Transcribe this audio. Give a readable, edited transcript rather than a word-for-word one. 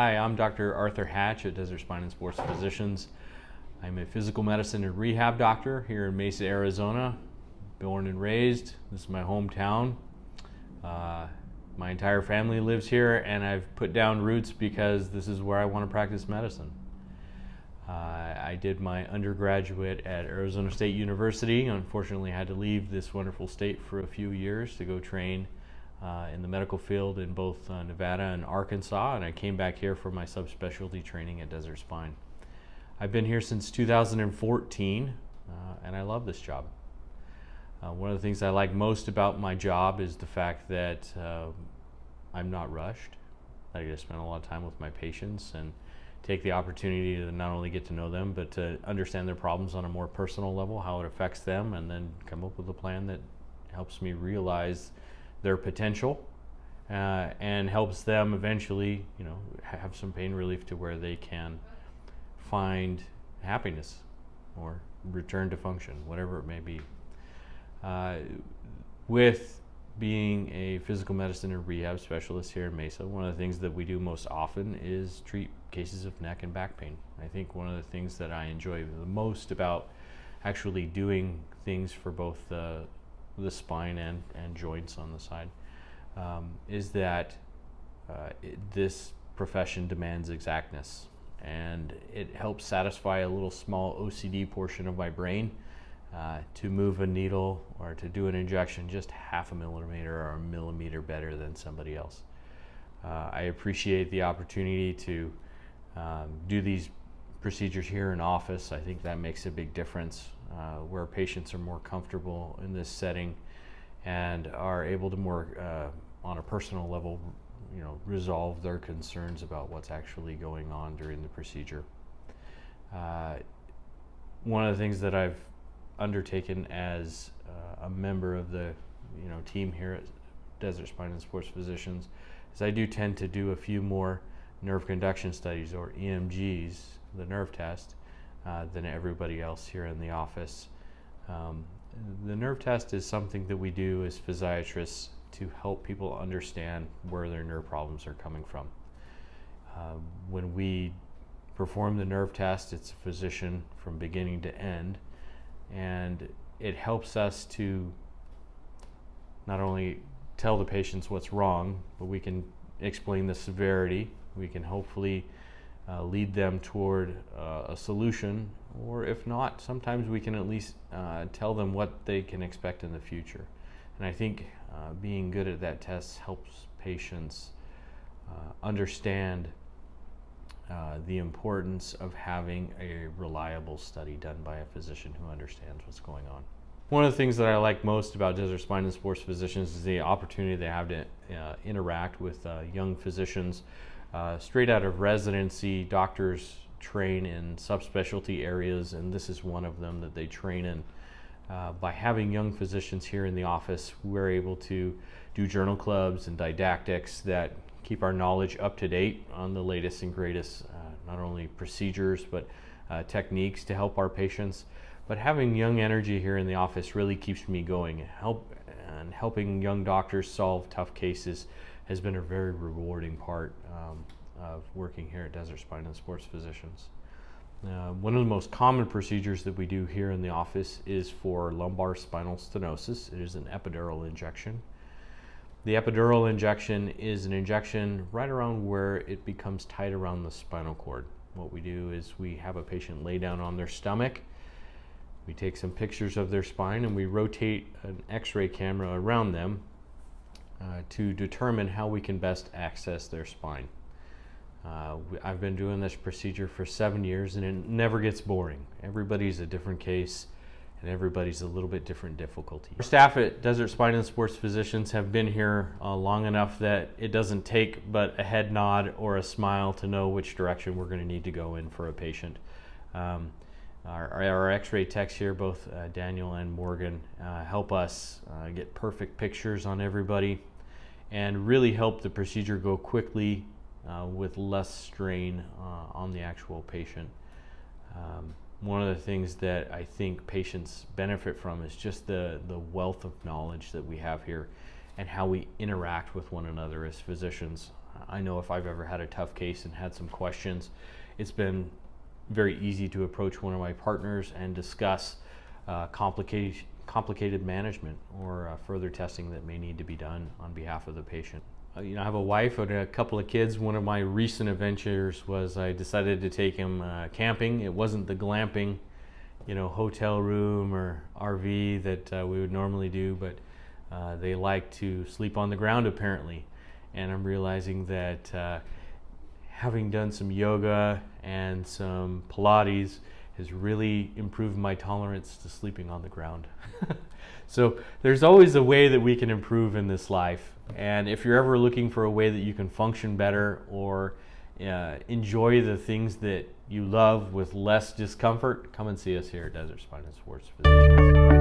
Hi, I'm Dr. Arthur Hatch at Desert Spine and Sports Physicians. I'm a physical medicine and rehab doctor here in Mesa, Arizona. Born and raised. This is my hometown. My entire family lives here, and I've put down roots because this is where I want to practice medicine. I did my undergraduate at Arizona State University. Unfortunately, I had to leave this wonderful state for a few years to go train in the medical field in both Nevada and Arkansas, and I came back here for my subspecialty training at Desert Spine. I've been here since 2014, and I love this job. One of the things I like most about my job is the fact that I'm not rushed. I get to spend a lot of time with my patients and take the opportunity to not only get to know them, but to understand their problems on a more personal level, how it affects them, and then come up with a plan that helps me realize their potential and helps them eventually, have some pain relief to where they can find happiness or return to function, whatever it may be. With being a physical medicine and rehab specialist here in Mesa, one of the things that we do most often is treat cases of neck and back pain. I think one of the things that I enjoy the most about actually doing things for both the spine and joints on the side is that this profession demands exactness, and it helps satisfy a little small OCD portion of my brain to move a needle or to do an injection just half a millimeter or a millimeter better than somebody else. I appreciate the opportunity to do these procedures here in office. I think that makes a big difference where patients are more comfortable in this setting and are able to more on a personal level resolve their concerns about what's actually going on during the procedure. One of the things that I've undertaken as a member of the team here at Desert Spine and Sports Physicians is I do tend to do a few more nerve conduction studies, or EMGs, the nerve test, than everybody else here in the office. The nerve test is something that we do as physiatrists to help people understand where their nerve problems are coming from. When we perform the nerve test, it's a physician from beginning to end, and it helps us to not only tell the patients what's wrong, but we can explain the severity. We can hopefully lead them toward a solution, or if not, sometimes we can at least tell them what they can expect in the future. And I think being good at that test helps patients understand the importance of having a reliable study done by a physician who understands what's going on. One of the things that I like most about Desert Spine and Sports Physicians is the opportunity they have to interact with young physicians. Straight out of residency, doctors train in subspecialty areas, and this is one of them that they train in. By having young physicians here in the office, we're able to do journal clubs and didactics that keep our knowledge up to date on the latest and greatest, not only procedures, but techniques to help our patients. But having young energy here in the office really keeps me going. Helping young doctors solve tough cases has been a very rewarding part of working here at Desert Spine and Sports Physicians. One of the most common procedures that we do here in the office is for lumbar spinal stenosis. It is an epidural injection. The epidural injection is an injection right around where it becomes tight around the spinal cord. What we do is we have a patient lay down on their stomach. We take some pictures of their spine and we rotate an X-ray camera around them to determine how we can best access their spine. I've been doing this procedure for 7 years and it never gets boring. Everybody's a different case and everybody's a little bit different difficulty. Our staff at Desert Spine and Sports Physicians have been here long enough that it doesn't take but a head nod or a smile to know which direction we're going to need to go in for a patient. Our X-ray techs here, both Daniel and Morgan, help us get perfect pictures on everybody and really help the procedure go quickly with less strain on the actual patient. One of the things that I think patients benefit from is just the wealth of knowledge that we have here and how we interact with one another as physicians. I know if I've ever had a tough case and had some questions, it's been very easy to approach one of my partners and discuss complicated management or further testing that may need to be done on behalf of the patient. You know, I have a wife and a couple of kids. One of my recent adventures was I decided to take him camping. It wasn't the glamping, you know, hotel room or RV that we would normally do, but they like to sleep on the ground apparently. And I'm realizing that having done some yoga and some Pilates has really improved my tolerance to sleeping on the ground. So there's always a way that we can improve in this life. And if you're ever looking for a way that you can function better or enjoy the things that you love with less discomfort, come and see us here at Desert Spine and Sports Physicians.